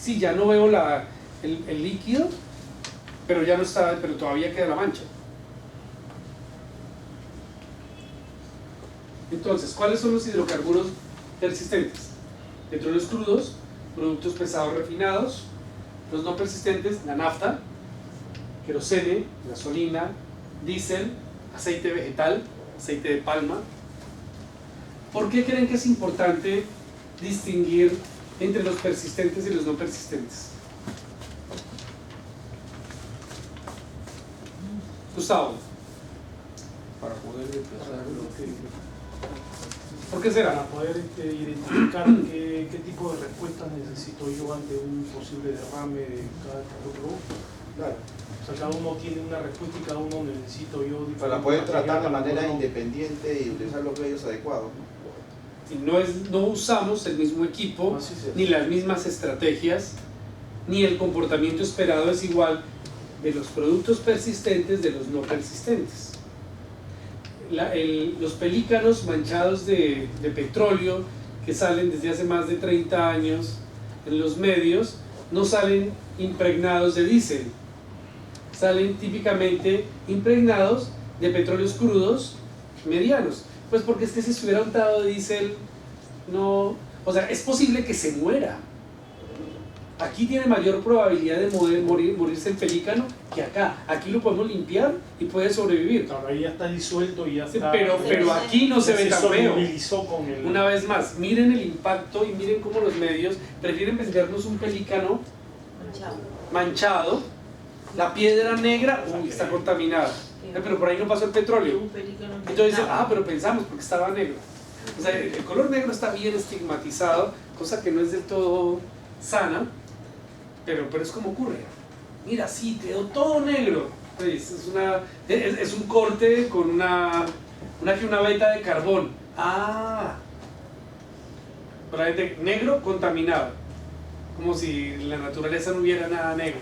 sí, ya no veo el líquido, pero ya no está, pero todavía queda la mancha. Entonces, ¿cuáles son los hidrocarburos persistentes? Petróleos crudos, productos pesados refinados. Los no persistentes, la nafta, querosene, gasolina, diésel, aceite vegetal, aceite de palma. ¿Por qué creen que es importante distinguir entre los persistentes y los no persistentes? Gustavo. Para poder empezar ¿Por qué será? para poder identificar qué tipo de respuesta necesito yo ante un posible derrame de cada producto. Claro. O sea, cada uno tiene una respuesta y cada uno necesito yo Para poder tratar de para manera poder- independiente y utilizar los medios adecuados, ¿no? Y no usamos el mismo equipo, Así es. ni las mismas estrategias, ni el comportamiento esperado es igual de los productos persistentes de los no persistentes. Los pelícanos manchados de petróleo que salen desde hace más de 30 años en los medios no salen impregnados de diésel, salen típicamente impregnados de petróleos crudos medianos. Pues porque es que si estuviera untado de diésel, no, o sea, es posible que se muera. Aquí tiene mayor probabilidad de morirse el pelícano que acá. Aquí lo podemos limpiar y puede sobrevivir. Claro, ahí ya está disuelto y ya Sí, está. pero aquí no se ve tan feo. solubilizó con el. Una vez más, miren el impacto y miren cómo los medios prefieren vendernos un pelícano manchado, la piedra negra, uy, está contaminada. Pero por ahí no pasó el petróleo. Entonces dicen, pero pensamos porque estaba negro. O sea, el color negro está bien estigmatizado, cosa que no es del todo sana, pero es como ocurre. Mira, sí, quedó todo negro. Pues es un corte con una veta de carbón. Probablemente negro contaminado. Como si en la naturaleza no hubiera nada negro.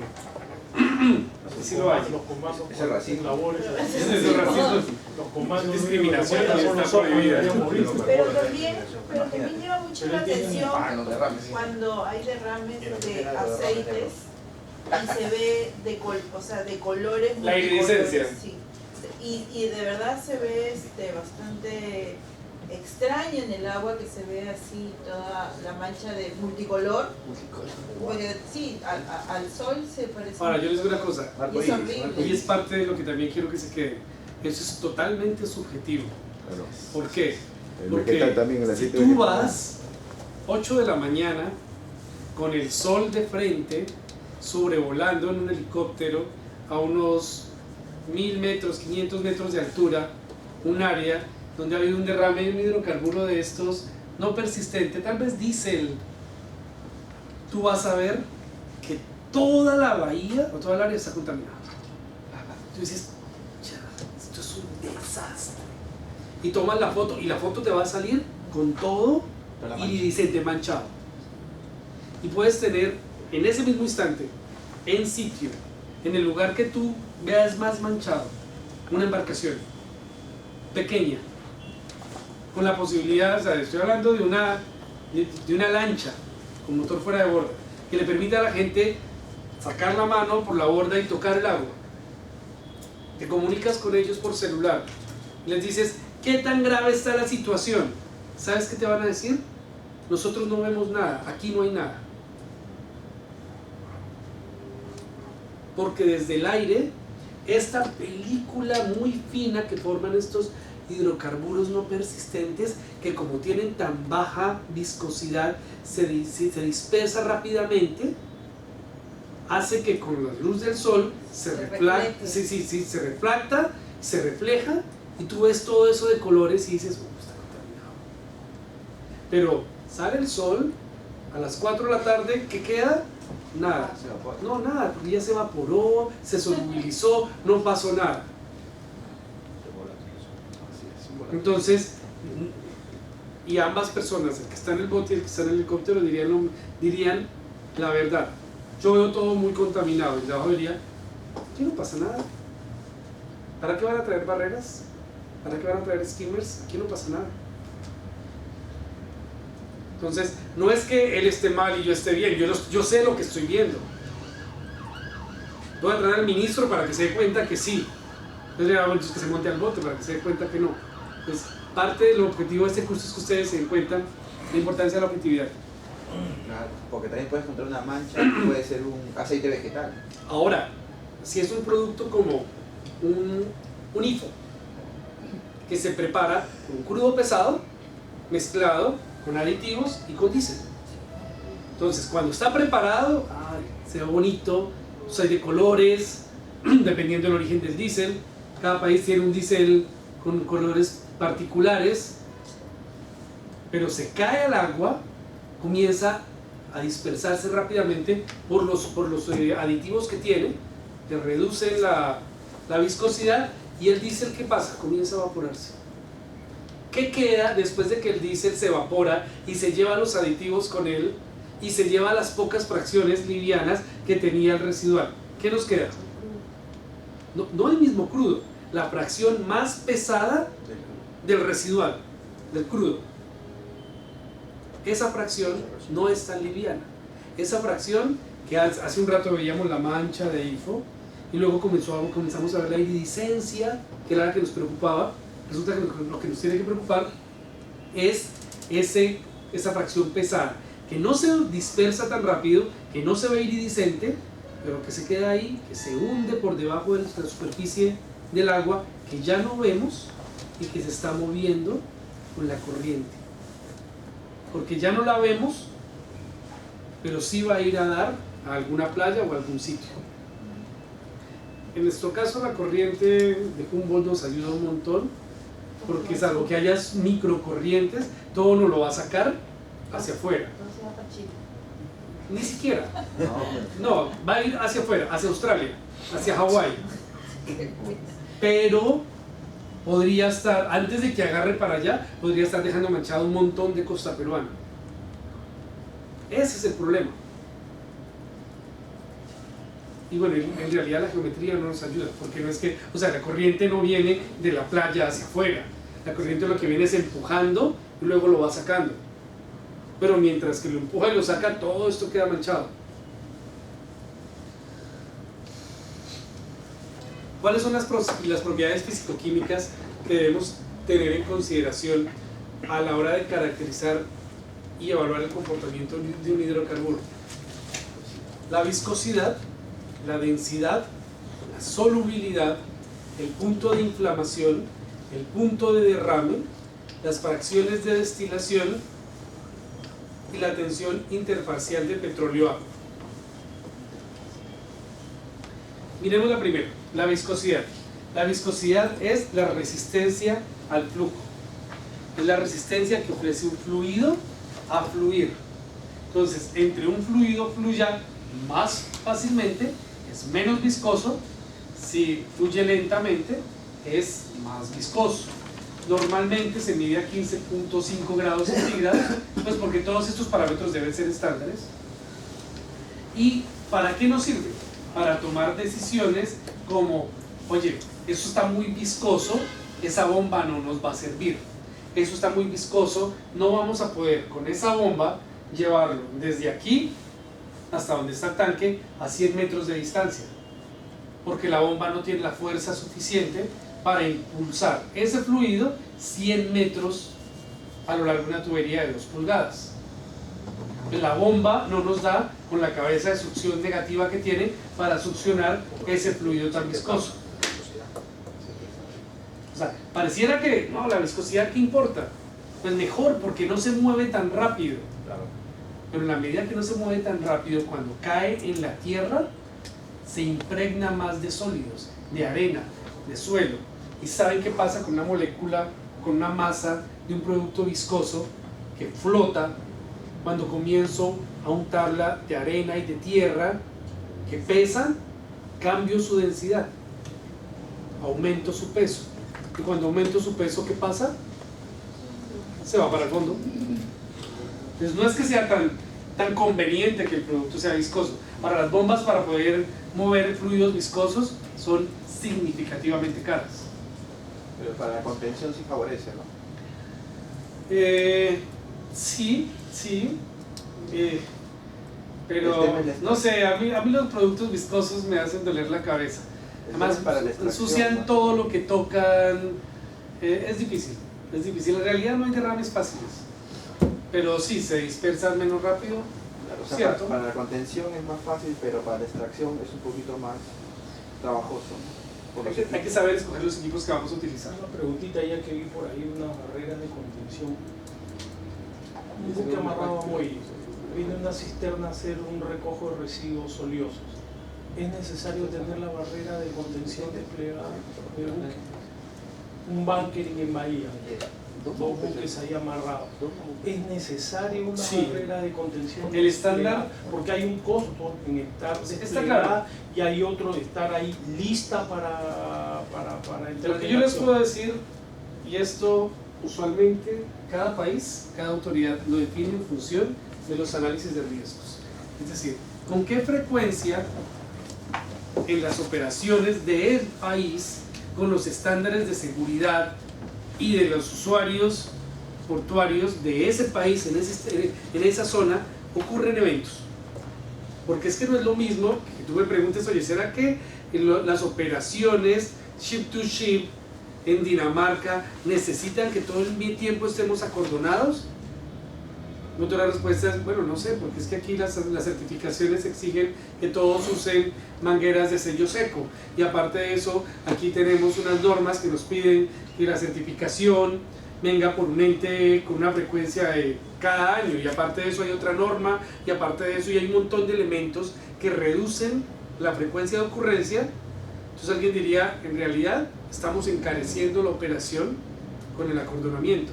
Así lo hay. Los comandos Ese es racismo. labores. Ese es racismo. Los comandos Discriminación, son está nosotros, prohibida. deberíamos morir. Pero también llama mucho la atención Los derrames. cuando hay derrames de aceites y se ve de colores La iridiscencia. multicolores, sí. Y de verdad se ve bastante extraño en el agua, que se ve así toda la mancha de multicolor, porque sí, al sol se parece. Ahora, yo les digo una cosa, Y es horrible. y es parte de lo que también quiero que se quede. Eso es totalmente subjetivo. Claro. ¿Por qué? El Porque vegetal también, el si aceite tú vegetal. vas 8 de la mañana con el sol de frente, sobrevolando en un helicóptero a unos 1000 metros, 500 metros de altura, un área donde ha habido un derrame de un hidrocarburo de estos no persistente, tal vez diésel, tú vas a ver que toda la bahía o toda el área está contaminada. Tú dices, ya, esto es un desastre. Y tomas la foto y la foto te va a salir con todo iridiscente, manchado. Y puedes tener en ese mismo instante, en sitio, en el lugar que tú veas más manchado, una embarcación pequeña, con la posibilidad, o sea, estoy hablando de una lancha con motor fuera de borda, que le permite a la gente sacar la mano por la borda y tocar el agua. Te comunicas con ellos por celular, les dices, ¿qué tan grave está la situación? ¿Sabes qué te van a decir? Nosotros no vemos nada, aquí no hay nada. Porque desde el aire, esta película muy fina que forman estos hidrocarburos no persistentes, que como tienen tan baja viscosidad, se dispersa rápidamente, hace que con la luz del sol se refleja, se refleja, y tú ves todo eso de colores y dices, está contaminado. Pero sale el sol a las 4 de la tarde, ¿qué queda? Nada. No, nada, porque ya se evaporó, se solubilizó, no pasó nada. Entonces, y ambas personas, el que está en el bote y el que está en el helicóptero, dirían la verdad. Yo veo todo muy contaminado, y debajo diría, aquí no pasa nada. ¿Para qué van a traer barreras? ¿Para qué van a traer skimmers? Aquí no pasa nada. Entonces, no es que él esté mal y yo esté bien, yo sé lo que estoy viendo. Voy a traer al ministro para que se dé cuenta que sí. Entonces, que se monte al bote para que se dé cuenta que no. Entonces, parte del objetivo de este curso es que ustedes se den cuenta la importancia de la objetividad. Claro, porque también puedes encontrar una mancha, puede ser un aceite vegetal. Ahora, si es un producto como un IFO, que se prepara con un crudo pesado, mezclado con aditivos y con diésel. Entonces, cuando está preparado, se ve bonito, hay de colores, dependiendo del origen del diésel. Cada país tiene un diésel con colores particulares, pero se cae al agua, comienza a dispersarse rápidamente por los aditivos que tiene, que reducen la viscosidad, y el diésel, ¿qué pasa? Comienza a evaporarse. ¿Qué queda después de que el diésel se evapora y se lleva los aditivos con él y se lleva las pocas fracciones livianas que tenía el residual? ¿Qué nos queda? No el mismo crudo, la fracción más pesada del residual, del crudo. Esa fracción no es tan liviana. Esa fracción, que hace un rato veíamos la mancha de IFO, y luego comenzamos a ver la iridiscencia, que era la que nos preocupaba. Resulta que lo que nos tiene que preocupar es esa fracción pesada, que no se dispersa tan rápido, que no se ve iridiscente, pero que se queda ahí, que se hunde por debajo de la superficie del agua, que ya no vemos y que se está moviendo con la corriente. Porque ya no la vemos, pero sí va a ir a dar a alguna playa o a algún sitio. En nuestro caso, la corriente de Humboldt nos ayuda un montón, porque salvo que haya microcorrientes, todo nos lo va a sacar hacia afuera. Ni siquiera. No, va a ir hacia afuera, hacia Australia, hacia Hawái. Pero podría estar, antes de que agarre para allá, podría estar dejando manchado un montón de costa peruana. Ese es el problema. Y bueno, en realidad la geometría no nos ayuda, porque no es que, o sea, la corriente no viene de la playa hacia afuera. La corriente lo que viene es empujando y luego lo va sacando. Pero mientras que lo empuja y lo saca, todo esto queda manchado. ¿Cuáles son las propiedades físico-químicas que debemos tener en consideración a la hora de caracterizar y evaluar el comportamiento de un hidrocarburo? La viscosidad, la densidad, la solubilidad, el punto de inflamación, el punto de derrame, las fracciones de destilación y la tensión interfacial de petróleo-agua. Miremos la primera, la viscosidad. La viscosidad es la resistencia al flujo. Es la resistencia que ofrece un fluido a fluir. Entonces, entre un fluido fluya más fácilmente, es menos viscoso. Si fluye lentamente, es más viscoso. Normalmente se mide a 15.5 grados centígrados, pues porque todos estos parámetros deben ser estándares. ¿Y para qué nos sirve? Para tomar decisiones como, oye, eso está muy viscoso, esa bomba no nos va a servir. Eso está muy viscoso, no vamos a poder con esa bomba llevarlo desde aquí hasta donde está el tanque a 100 metros de distancia, porque la bomba no tiene la fuerza suficiente para impulsar ese fluido 100 metros a lo largo de una tubería de 2 pulgadas. La bomba no nos da con la cabeza de succión negativa que tiene para succionar ese fluido tan viscoso. O sea, pareciera que no, la viscosidad, ¿qué importa? Pues mejor, porque no se mueve tan rápido. Pero en la medida que no se mueve tan rápido, cuando cae en la tierra, se impregna más de sólidos, de arena, de suelo. ¿Y saben qué pasa con una molécula, con una masa de un producto viscoso que flota? Cuando comienzo a untarla de arena y de tierra que pesan, cambio su densidad, aumento su peso. Y cuando aumento su peso, ¿qué pasa? Se va para el fondo. Entonces no es que sea tan conveniente que el producto sea viscoso. Para las bombas, para poder mover fluidos viscosos, son significativamente caras. Pero para la contención sí favorece, ¿no? Sí, Sí, El pero tema es la no sé, a mí los productos viscosos me hacen doler la cabeza. Además, para la extracción, ensucian ¿no? todo lo que tocan. Es difícil, es difícil. En realidad no hay derrames fáciles, pero sí, se dispersan menos rápido. Claro, o sea, ¿Cierto? para la contención es más fácil, pero para la extracción es un poquito más trabajoso, ¿no? Por los Hay que saber escoger los equipos que vamos a utilizar. Una preguntita ya que vi por ahí, unas barreras de contención. Un buque amarrado a muelle, viene una cisterna a hacer un recojo de residuos oleosos. ¿Es necesario tener la barrera de contención desplegada del buque? Un bunkering en bahía, dos buques ahí amarrados. ¿Es necesario una Sí. barrera de contención El estándar- desplegada? Porque hay un costo en estar Está desplegada claro. y hay otro de estar ahí lista para entrar Lo que en yo les acción. puedo decir, y esto usualmente cada país, cada autoridad lo define en función de los análisis de riesgos. Es decir, con qué frecuencia en las operaciones del país, con los estándares de seguridad y de los usuarios portuarios de ese país, en esa zona, ocurren eventos. Porque es que no es lo mismo que tú me preguntes, oye, ¿será que las operaciones ship to ship en Dinamarca necesitan que todo el tiempo estemos acordonados? La respuesta es, bueno, no sé, porque es que aquí las certificaciones exigen que todos usen mangueras de sello seco. Y aparte de eso, aquí tenemos unas normas que nos piden que la certificación venga por un ente con una frecuencia de cada año. Y aparte de eso hay otra norma, y aparte de eso y hay un montón de elementos que reducen la frecuencia de ocurrencia. Entonces alguien diría, en realidad estamos encareciendo la operación con el acordonamiento.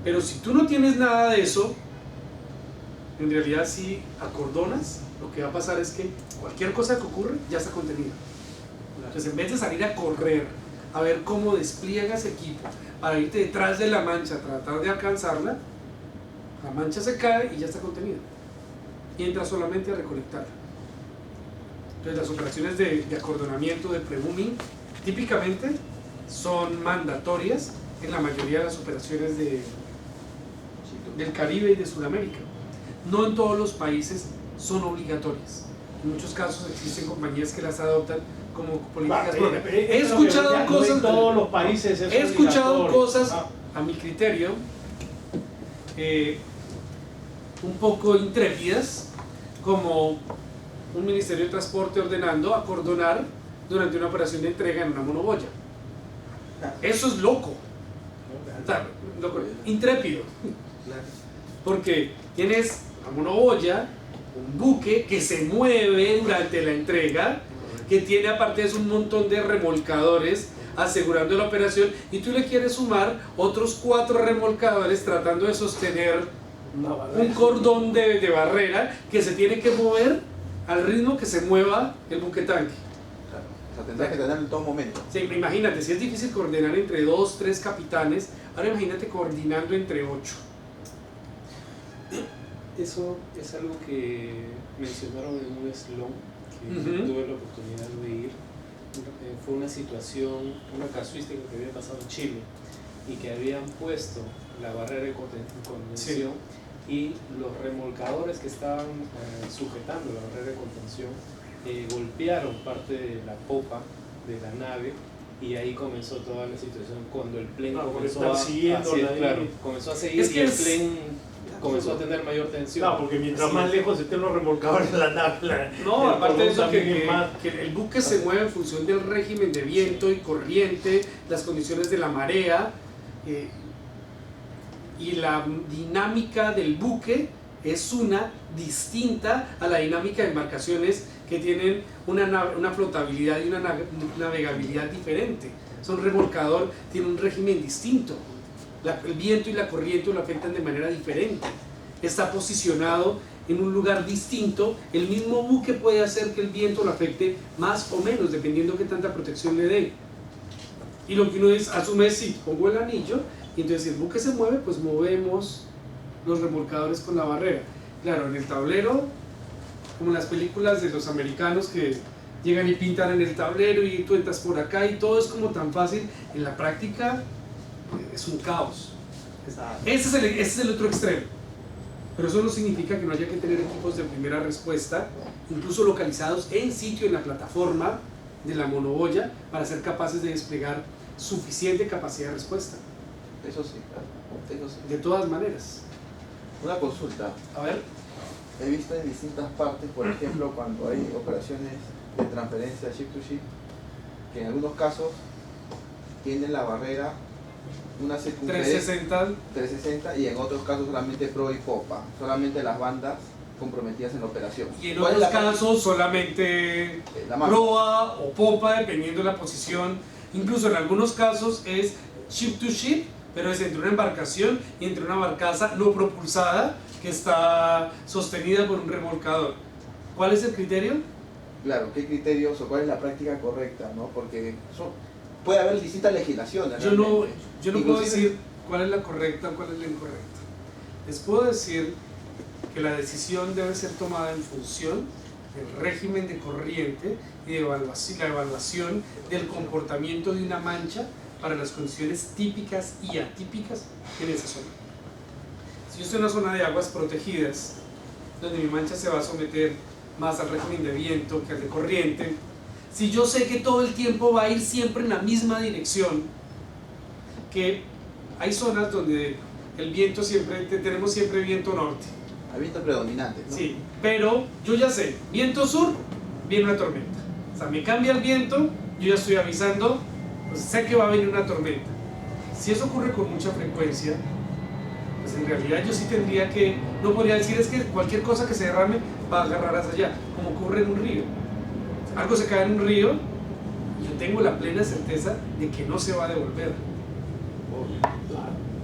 Pero si tú no tienes nada de eso, en realidad si acordonas, lo que va a pasar es que cualquier cosa que ocurre ya está contenida. Entonces en vez de salir a correr, a ver cómo despliegas equipo, para irte detrás de la mancha, tratar de alcanzarla, la mancha se cae y ya está contenida. Y entra solamente a recolectarla. Entonces las operaciones de acordonamiento, de pre-booming, típicamente son mandatorias en la mayoría de las operaciones del Caribe y de Sudamérica. No en todos los países son obligatorias. En muchos casos existen compañías que las adoptan como políticas propias. He escuchado cosas en todos los países es he escuchado obligatorio. cosas, a mi criterio, un poco intrépidas, como un Ministerio de Transporte ordenando acordonar durante una operación de entrega en una monoboya. Eso es loco. Está loco, intrépido. Porque tienes a monoboya, un buque que se mueve durante la entrega, que tiene aparte de eso un montón de remolcadores asegurando la operación, y tú le quieres sumar otros 4 remolcadores tratando de sostener un cordón de barrera que se tiene que mover al ritmo que se mueva el buque tanque. Claro. O sea, tendrás que tenerlo en todo momento. Sí, imagínate, si es difícil coordinar entre 2, 3 capitanes, ahora imagínate coordinando entre 8. Eso es algo que mencionaron en un slum que Ujú. tuve la oportunidad de ir. Fue una situación, una casuística que había pasado en Chile y que habían puesto la barrera de contención y los remolcadores que estaban sujetando la barrera de contención golpearon parte de la popa de la nave y ahí comenzó toda la situación cuando el plen comenzó a comenzó a seguir Es que y el es- plen comenzó a tener mayor tensión. Claro, porque mientras Así más es. lejos estén los remolcadores de la nave, No, el aparte de eso, cordón también es más. que el buque se mueve en función del régimen de viento y corriente, las condiciones de la marea, y la dinámica del buque es una distinta a la dinámica de embarcaciones que tienen una flotabilidad y una navegabilidad diferente. Son remolcador, tiene un régimen distinto. El viento y la corriente lo afectan de manera diferente. Está posicionado en un lugar distinto. El mismo buque puede hacer que el viento lo afecte más o menos, dependiendo qué tanta protección le dé. Y lo que uno asume es, si pongo el anillo, y entonces si el buque se mueve, pues movemos los remolcadores con la barrera. Claro, en el tablero, como en las películas de los americanos que llegan y pintan en el tablero y tú entras por acá y todo es como tan fácil. En la práctica es un caos. Ese es el otro extremo. Pero eso no significa que no haya que tener equipos de primera respuesta, incluso localizados en sitio en la plataforma de la monoboya, para ser capaces de desplegar suficiente capacidad de respuesta. Eso sí, claro. Eso sí. De todas maneras. Una consulta. A ver, He visto en distintas partes, por ejemplo, cuando hay operaciones de transferencia ship to ship, que en algunos casos tienen la barrera una circunferencia 360 y en otros casos solamente pro y popa, solamente las bandas comprometidas en la operación. y en ¿Cuál es otros la casos solamente la mano? proa o popa, dependiendo de la posición. Incluso en algunos casos es ship to ship, pero es entre una embarcación y entre una barcaza no propulsada que está sostenida por un remolcador. ¿Cuál es el criterio? Claro, ¿qué criterios o cuál es la práctica correcta? ¿No? Porque puede haber distintas legislaciones. Yo no realmente. puedo Inclusive- decir cuál es la correcta o cuál es la incorrecta. Les puedo decir que la decisión debe ser tomada en función del régimen de corriente y de la evaluación del comportamiento de una mancha para las condiciones típicas y atípicas en esa zona. Si yo estoy en una zona de aguas protegidas, donde mi mancha se va a someter más al régimen de viento que al de corriente, si yo sé que todo el tiempo va a ir siempre en la misma dirección, que hay zonas donde el viento tenemos siempre viento norte, Hay viento predominante, ¿no? sí, pero yo ya sé, viento sur, viene una tormenta. O sea, me cambia el viento, yo ya estoy avisando, pues sé que va a venir una tormenta. Si eso ocurre con mucha frecuencia, pues en realidad yo sí tendría que, no podría decir es que cualquier cosa que se derrame va a agarrar hacia allá, como ocurre en un río. Algo se cae en un río y yo tengo la plena certeza de que no se va a devolver.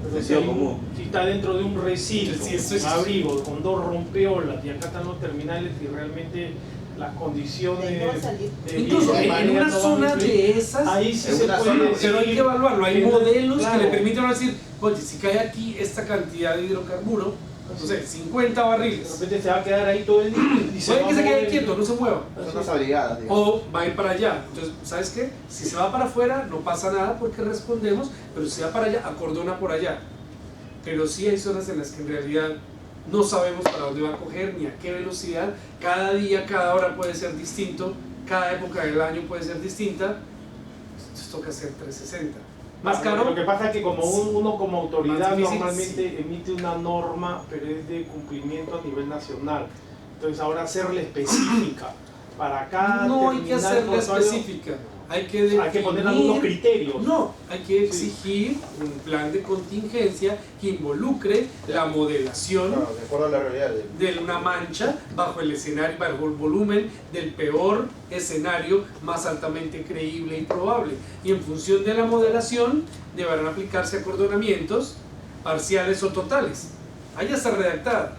Pero Sentido común. si está dentro de un recinto, Sí, eso es- un abrigo con 2 rompeolas y acá están los terminales y realmente las condiciones De no salir. de Incluso vida y en marea una no van a zona influir. de esas, Ahí sí en se una puede zona, decir, pero hay que evaluarlo. Hay modelos claro, que le permiten decir, oye, si cae aquí esta cantidad de hidrocarburo, no sé, 50 de barriles, repente se va a quedar ahí todo el día y puede va que se a quede mover. quieto, no se mueva. Zonas abrigadas, digamos. O va a ir para allá. Entonces, ¿sabes qué? Si se va para afuera, no pasa nada porque respondemos, pero si va para allá, acordona por allá. Pero sí hay zonas en las que en realidad no sabemos para dónde va a coger ni a qué velocidad. Cada día, cada hora puede ser distinto, cada época del año puede ser distinta. Entonces toca hacer 360. Más caro. Lo que pasa es que como uno como autoridad Más difícil, normalmente emite una norma, pero es de cumplimiento a nivel nacional. Entonces ahora hacerla específica para cada No hay que terminal hacerla portuario, específica. Hay que hay que poner definir- algunos criterios. No, hay que exigir un plan de contingencia que involucre la modelación Claro, de acuerdo a la realidad. de una mancha bajo el escenario, bajo el volumen del peor escenario más altamente creíble y probable. Y en función de la modelación deberán aplicarse acordonamientos parciales o totales. Ahí ya está redactada.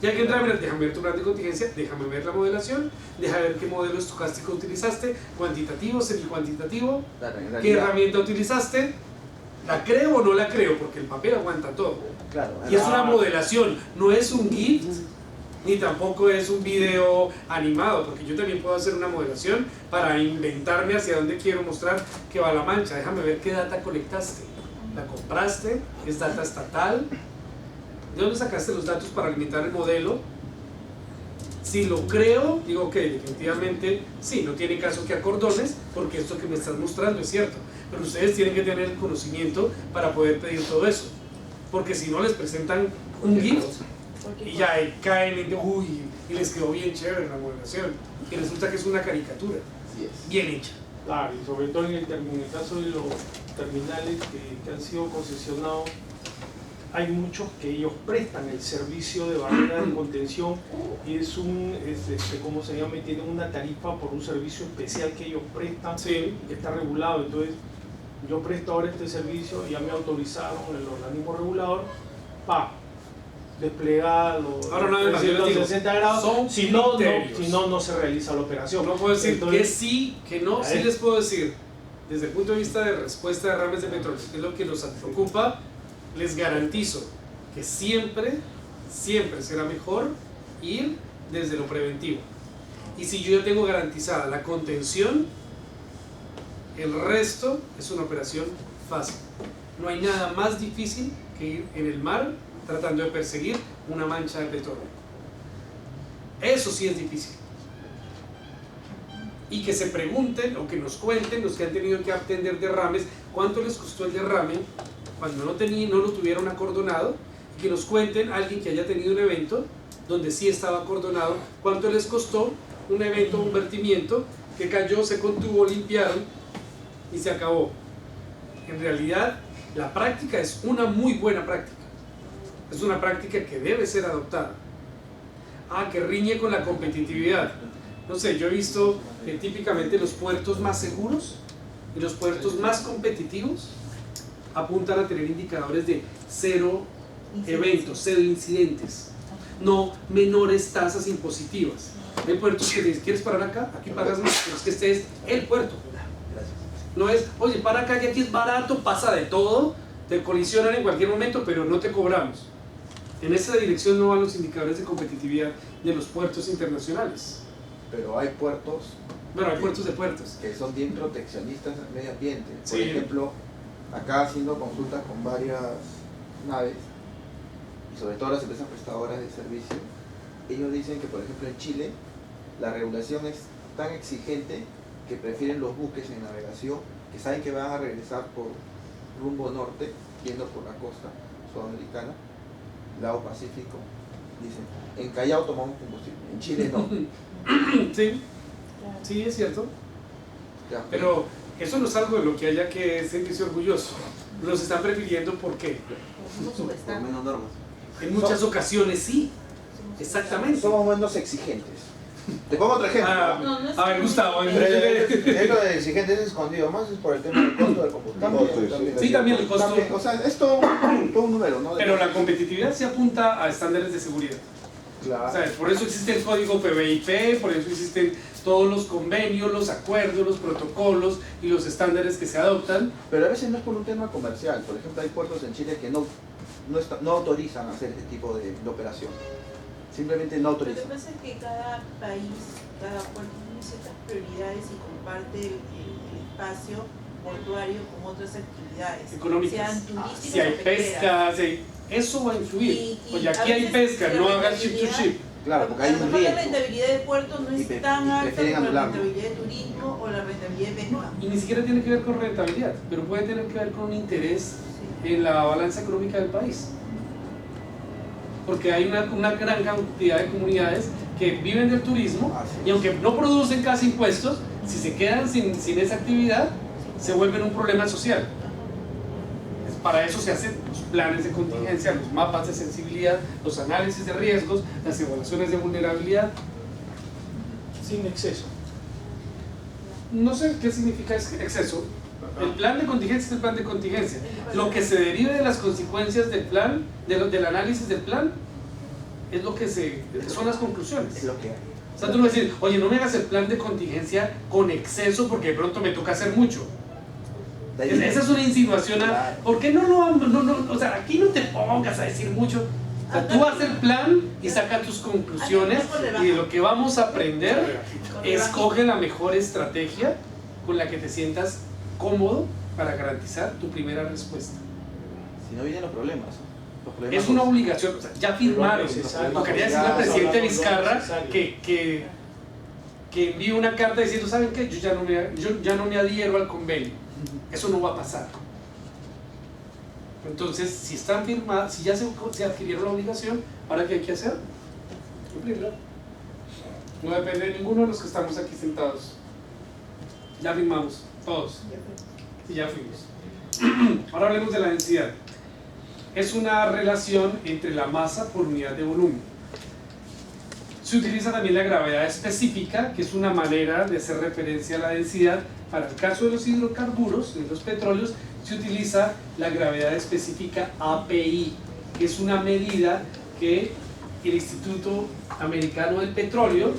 Ya que entra, mira, déjame ver tu plan de contingencia, déjame ver la modelación, déjame ver qué modelo estocástico utilizaste, cuantitativo, semi-cuantitativo, Claro, en qué realidad, herramienta utilizaste, la creo o no la creo, porque el papel aguanta todo. claro, Y es una modelación, no es un GIF, ni tampoco es un video animado, porque yo también puedo hacer una modelación para inventarme hacia dónde quiero mostrar que va la mancha. Déjame ver qué data colectaste. ¿La compraste? ¿Es data estatal? ¿De dónde sacaste los datos para alimentar el modelo? Si lo creo, digo ok, definitivamente sí, no tiene caso que acordones, porque esto que me estás mostrando es cierto. Pero ustedes tienen que tener el conocimiento para poder pedir todo eso. Porque si no les presentan un GIF y ya caen en uy, y les quedó bien chévere la modelación. Y resulta que es una caricatura, así es. bien hecha. Claro, y sobre todo en el caso de los terminales que han sido concesionados, hay muchos que ellos prestan el servicio de barrera de contención y es ¿cómo se llama? Y tienen una tarifa por un servicio especial que ellos prestan, Sí. que está regulado. Entonces, yo presto ahora este servicio, ya me autorizaron el organismo regulador para desplegar los Ahora nada más, yo les digo, 360 grados. son Si no, criterios. no se realiza la operación. No puedo decir Entonces, que sí, que no, sí les puedo decir. Desde el punto de vista de respuesta de derrames de petróleo, que es lo que nos preocupa, les garantizo que siempre, siempre será mejor ir desde lo preventivo. Y si yo ya tengo garantizada la contención, el resto es una operación fácil. No hay nada más difícil que ir en el mar tratando de perseguir una mancha de petróleo. Eso sí es difícil. Y que se pregunten o que nos cuenten los que han tenido que atender derrames, cuánto les costó el derrame cuando no lo tuvieron acordonado, y que nos cuenten alguien que haya tenido un evento donde sí estaba acordonado, cuánto les costó un evento, un vertimiento que cayó, se contuvo, limpiaron y se acabó. En realidad, la práctica es una muy buena práctica. Es una práctica que debe ser adoptada. Que riñe con la competitividad. No sé, yo he visto que típicamente los puertos más seguros y los puertos más competitivos apuntan a tener indicadores de 0 eventos, 0 incidentes, no menores tasas impositivas. Hay puertos que dicen, ¿quieres parar acá? Aquí pagas más, pero es que este es el puerto. No es, oye, para acá que aquí es barato, pasa de todo, te colisionan en cualquier momento, pero no te cobramos. En esa dirección no van los indicadores de competitividad de los puertos internacionales. Pero hay puertos, Bueno, hay puertos de puertos. que son bien proteccionistas del medio ambiente. Por Sí. ejemplo, acá haciendo consultas con varias naves, y sobre todo las empresas prestadoras de servicio, ellos dicen que, por ejemplo, en Chile la regulación es tan exigente que prefieren los buques en navegación que saben que van a regresar por rumbo norte, yendo por la costa sudamericana, lado Pacífico. Dicen, en Callao tomamos combustible, en Chile no. Sí, sí, es cierto. Ya, Pero eso no es algo de lo que haya que sentirse orgulloso. Los están prefiriendo porque por menos normas. en muchas ocasiones sí. Exactamente. Somos menos exigentes. Te pongo otro ejemplo. A ver, Gustavo. Pero esto de exigente es escondido, más es por el tema del costo del combustible. Sí, también el costo. También, o sea, es todo un número, ¿no? Pero la competitividad se apunta a estándares de seguridad. Claro. ¿Sabes? Por eso existe el código PBIP, por eso existen todos los convenios, los acuerdos, los protocolos y los estándares que se adoptan. Pero a veces no es por un tema comercial. Por ejemplo, hay puertos en Chile que no autorizan hacer este tipo de operación. Simplemente no Lo que autorizan. pasa es que cada país, cada puerto tiene ciertas prioridades y comparte el espacio portuario con otras actividades, Económicas. sean turísticas Si hay o pesqueras. pesca, eso va a influir. Y Oye, a aquí hay veces pesca, la no hagas ship to rentabilidad- ship. Claro, porque hay a lo un mejor la riesgo. rentabilidad del puerto no Y es tan alta prefieren como la anularlo. rentabilidad de turismo o la rentabilidad de pesca. Y ni siquiera tiene que ver con rentabilidad, pero puede tener que ver con un interés Sí. en la balanza económica del país. Porque hay una gran cantidad de comunidades que viven del turismo Así es. y aunque no producen casi impuestos, si se quedan sin esa actividad, se vuelven un problema social. Para eso se hacen los planes de contingencia, los mapas de sensibilidad, los análisis de riesgos, las evaluaciones de vulnerabilidad. Sin exceso. No sé qué significa exceso. El plan de contingencia es el plan de contingencia. Lo que se derive de las consecuencias del plan, del análisis del plan, es lo que son las conclusiones. Es lo que hay. O sea, tú no vas a decir, oye, no me hagas el plan de contingencia con exceso porque de pronto me toca hacer mucho. Esa es una insinuación a, Claro. ¿por qué no, o sea, aquí no te pongas a decir mucho? O sea, tú haces el plan y saca tus conclusiones y de lo que vamos a aprender, escoge la mejor estrategia con la que te sientas cómodo para garantizar tu primera respuesta. Si no vienen los problemas. Los problemas Es una obligación, o sea, ya firmaron. Necesario. Quería decirle al presidente Vizcarra que envíe una carta diciendo, ¿saben qué? Yo ya no me adhiero al convenio. Eso no va a pasar. Entonces, si están firmadas, si ya se adquirieron la obligación, ¿ahora qué hay que hacer? Cumplirla. No depende de ninguno de los que estamos aquí sentados. Ya firmamos, todos. Y ya fuimos. Ahora hablemos de la densidad. Es una relación entre la masa por unidad de volumen. Se utiliza también la gravedad específica, que es una manera de hacer referencia a la densidad. Para el caso de los hidrocarburos, de los petróleos, se utiliza la gravedad específica API, que es una medida que el Instituto Americano del Petróleo,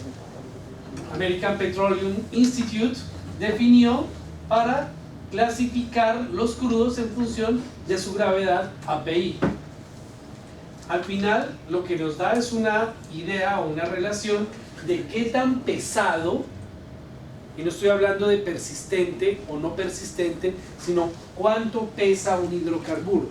American Petroleum Institute, definió para clasificar los crudos en función de su gravedad API. Al final, lo que nos da es una idea o una relación de qué tan pesado, y no estoy hablando de persistente o no persistente, sino cuánto pesa un hidrocarburo.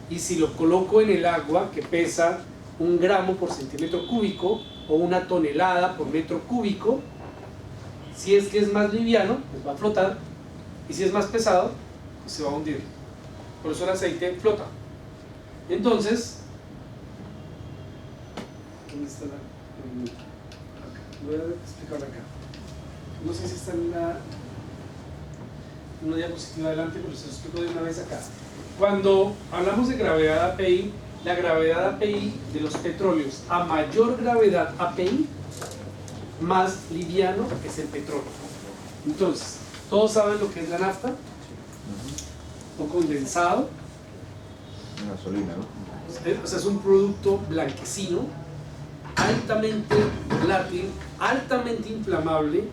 y si lo coloco en el agua que pesa 1 gramo por centímetro cúbico o 1 tonelada por metro cúbico, si es que es más liviano, pues va a flotar, y si es más pesado, pues se va a hundir. Por eso el aceite flota. Entonces, ¿dónde está la? Voy a explicarlo acá. No sé si está en una diapositiva adelante, pero se lo explico de una vez acá. Cuando hablamos de gravedad API, la gravedad API de los petróleos, a mayor gravedad API, más liviano es el petróleo. Entonces, ¿todos saben lo que es la nafta? O condensado. Una gasolina, ¿no? O sea, es un producto blanquecino, altamente volátil, altamente inflamable.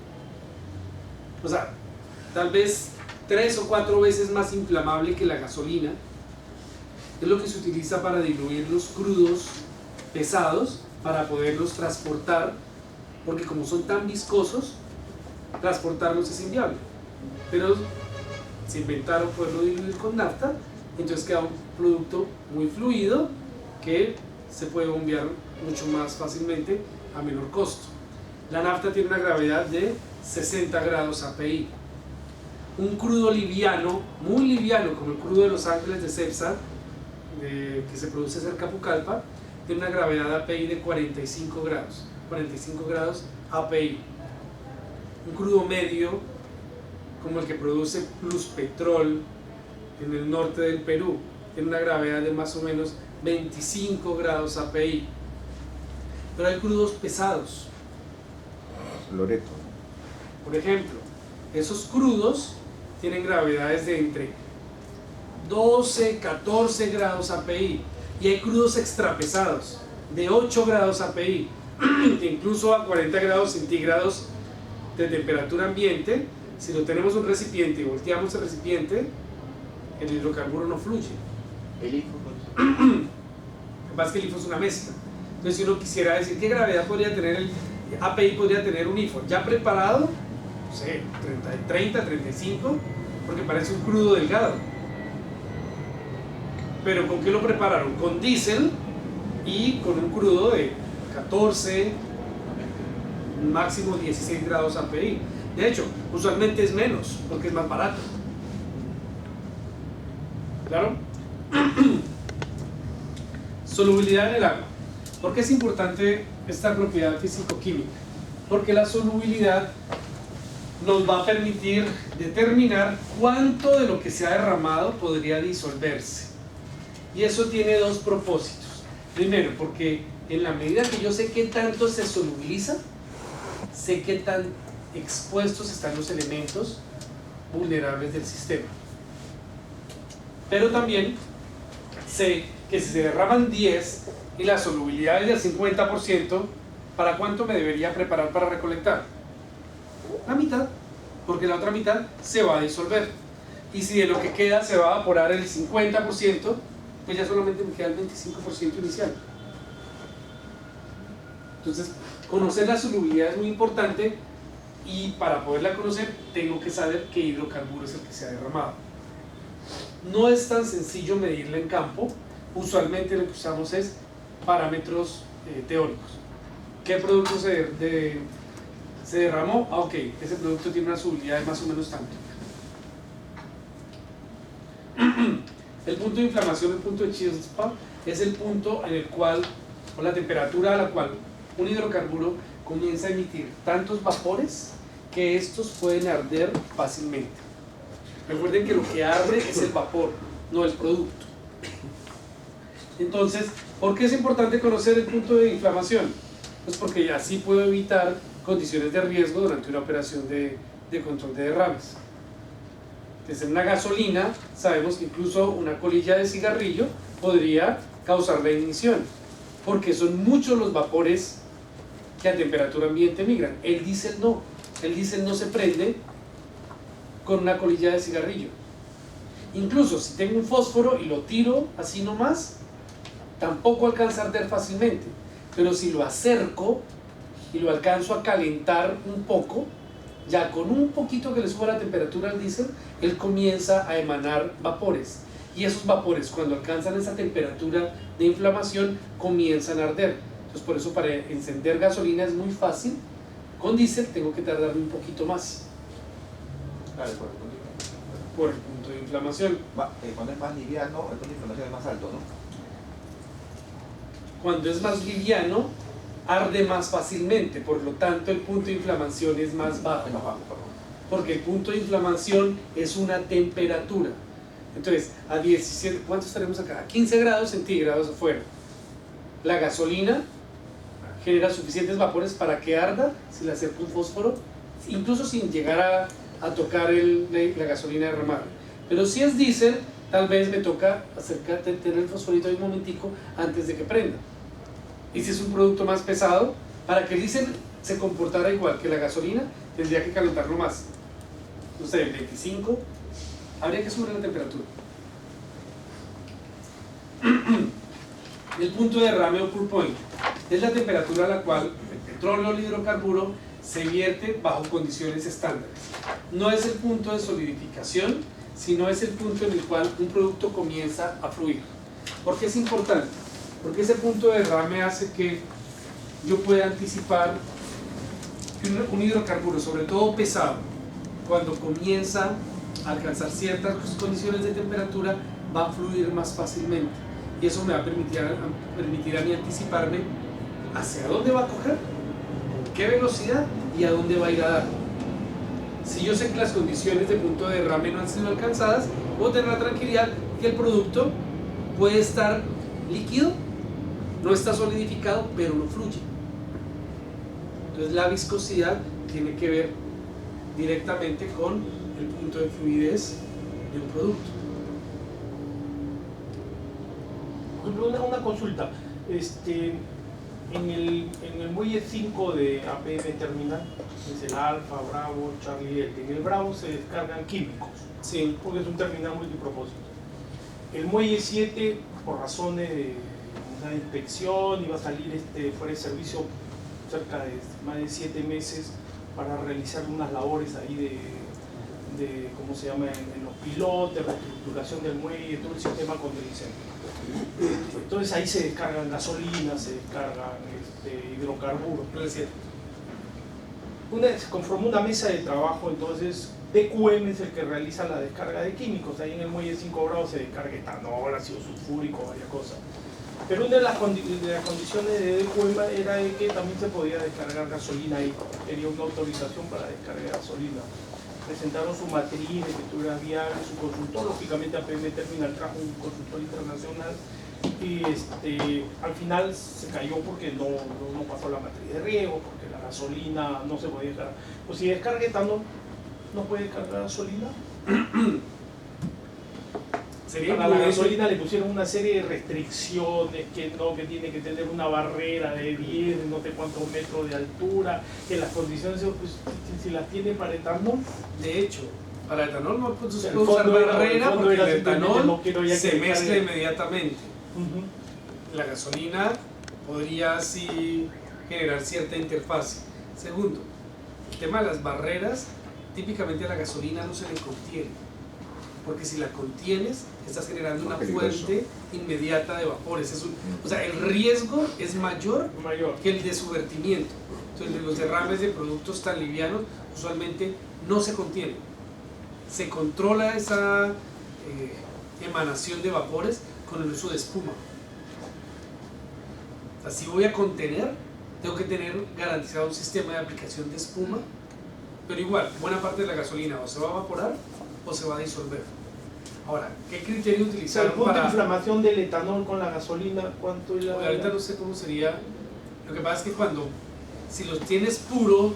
O sea, tal vez 3 o 4 veces más inflamable que la gasolina. Es lo que se utiliza para diluir los crudos pesados, para poderlos transportar, porque como son tan viscosos, transportarlos es inviable. Pero se inventaron poderlo diluir con nafta, entonces queda un producto muy fluido que se puede bombear mucho más fácilmente a menor costo. La nafta tiene una gravedad de 60 grados API. Un crudo liviano, muy liviano, como el crudo de Los Ángeles de Cepsa, que se produce cerca de Pucallpa, tiene una gravedad API de 45 grados API. Un crudo medio, como el que produce Pluspetrol en el norte del Perú, tiene una gravedad de más o menos 25 grados API. Pero hay crudos pesados. Loreto. Por ejemplo, esos crudos tienen gravedades de entre 12, 14 grados API. Y hay crudos extrapesados de 8 grados API, incluso a 40 grados centígrados de temperatura ambiente. Si lo tenemos en un recipiente y volteamos el recipiente, el hidrocarburo no fluye. El IFO. Lo que pasa es que el IFO es una mezcla. Entonces, si uno quisiera decir qué gravedad podría tener el API, podría tener un IFO ya preparado, no sé, 30, 35, porque parece un crudo delgado. Pero ¿con qué lo prepararon? Con diésel y con un crudo de 14, máximo 16 grados API. De hecho, usualmente es menos, porque es más barato. ¿Claro? Solubilidad en el agua. ¿Por qué es importante esta propiedad físico-química? Porque la solubilidad nos va a permitir determinar cuánto de lo que se ha derramado podría disolverse. Y eso tiene dos propósitos. Primero, porque en la medida que yo sé qué tanto se solubiliza, sé qué tan expuestos están los elementos vulnerables del sistema. Pero también sé que si se derraman 10 y la solubilidad es del 50%, ¿para cuánto me debería preparar para recolectar? La mitad, porque la otra mitad se va a disolver. Y si de lo que queda se va a evaporar el 50%, pues ya solamente me queda el 25% inicial. Entonces, conocer la solubilidad es muy importante, y para poderla conocer tengo que saber qué hidrocarburo es el que se ha derramado. No es tan sencillo medirla en campo. Usualmente lo que usamos es parámetros teóricos. ¿Qué producto se derramó? Ah, ok, ese producto tiene una solubilidad de más o menos tanto. El punto de inflamación, el punto de chispa, es el punto en el cual, o la temperatura a la cual un hidrocarburo comienza a emitir tantos vapores que estos pueden arder fácilmente. Recuerden que lo que arde es el vapor, no el producto. Entonces, ¿por qué es importante conocer el punto de inflamación? Pues porque así puedo evitar condiciones de riesgo durante una operación de control de derrames. Desde una gasolina, sabemos que incluso una colilla de cigarrillo podría causar la ignición, porque son muchos los vapores que a temperatura ambiente migran. El diésel no se prende con una colilla de cigarrillo. Incluso si tengo un fósforo y lo tiro así nomás, tampoco alcanza a arder fácilmente. Pero si lo acerco y lo alcanzo a calentar un poco, ya con un poquito que le suba la temperatura al diésel, él comienza a emanar vapores. y esos vapores cuando alcanzan esa temperatura de inflamación comienzan a arder. Entonces por eso para encender gasolina es muy fácil, con diésel tengo que tardarme un poquito más Claro, por el punto de inflamación. cuando es más liviano, el punto de inflamación es más alto, ¿no? Cuando es más liviano, arde más fácilmente, por lo tanto el punto de inflamación es más bajo. Es más bajo, perdón. Porque el punto de inflamación es una temperatura. Entonces, a 17, ¿cuánto estaremos acá? A 15 grados centígrados afuera. La gasolina genera suficientes vapores para que arda si la acerco un fósforo, incluso sin llegar a tocar la gasolina derramada. Pero si es diésel, tal vez me toca tener el fosforito ahí un momentico antes de que prenda. Y si es un producto más pesado, para que el diésel se comportara igual que la gasolina, tendría que calentarlo más. No sé, 25, habría que subir la temperatura. El punto de derrame o pour point es la temperatura a la cual el petróleo o el hidrocarburo se vierte bajo condiciones estándares. No es el punto de solidificación, sino es el punto en el cual un producto comienza a fluir. ¿Por qué es importante? Porque ese punto de derrame hace que yo pueda anticipar que un hidrocarburo, sobre todo pesado, cuando comienza a alcanzar ciertas condiciones de temperatura, va a fluir más fácilmente. Y eso me va a permitir a mí anticiparme hacia dónde va a coger, con qué velocidad y a dónde va a ir a dar. Si yo sé que las condiciones de punto de derrame no han sido alcanzadas, puedo tener la tranquilidad que el producto puede estar líquido, no está solidificado, pero no fluye. Entonces la viscosidad tiene que ver directamente con el punto de fluidez de un producto. Una consulta. En el muelle 5 de APM Terminal, es el Alfa, Bravo, Charlie Delta. En el Bravo se descargan químicos, Sí. porque es un terminal multipropósito. El muelle 7, por razones de una inspección, iba a salir fuera de servicio cerca de más de 7 meses para realizar unas labores ahí de ¿cómo se llama?, en los pilotes, reestructuración del muelle, todo el sistema contra el incendio. Entonces ahí se descargan gasolina, se descargan hidrocarburos. Se conformó una mesa de trabajo, entonces DQM es el que realiza la descarga de químicos. Ahí en el muelle 5 grados se descarga etanol, ácido sulfúrico, varias cosas. Pero una de las condiciones de DQM era de que también se podía descargar gasolina ahí. Quería una autorización para descargar gasolina. Presentaron su matriz de escritura vial, su consultor, lógicamente APM Terminal trajo un consultor internacional y al final se cayó porque no pasó la matriz de riego, porque la gasolina no se podía descargar. Pues si descarga etanol, ¿no puede descargar gasolina? A la gasolina le pusieron una serie de restricciones, que tiene que tener una barrera de 10, no sé cuántos metros de altura, que las condiciones, pues, si las tiene para etanol. De hecho, para etanol no puedes El usar fondo era- barrera el fondo porque era el simplemente etanol no quiero ya se que mezcla cargue. inmediatamente. La gasolina podría así generar cierta interfaz. Segundo, el tema de las barreras, típicamente a la gasolina no se le contiene. Porque si la contienes, estás generando una fuente inmediata de vapores. O sea, el riesgo es mayor que el de su vertimiento. Entonces, los derrames de productos tan livianos usualmente no se contienen. Se controla esa emanación de vapores con el uso de espuma. O sea, si voy a contener, tengo que tener garantizado un sistema de aplicación de espuma, pero igual, buena parte de la gasolina o se va a evaporar o se va a disolver. Ahora, ¿qué criterio O sea, el utilizaron punto de para...? inflamación del etanol con la gasolina, ¿cuánto era? Ahorita no sé cómo sería. Lo que pasa es que si los tienes puro,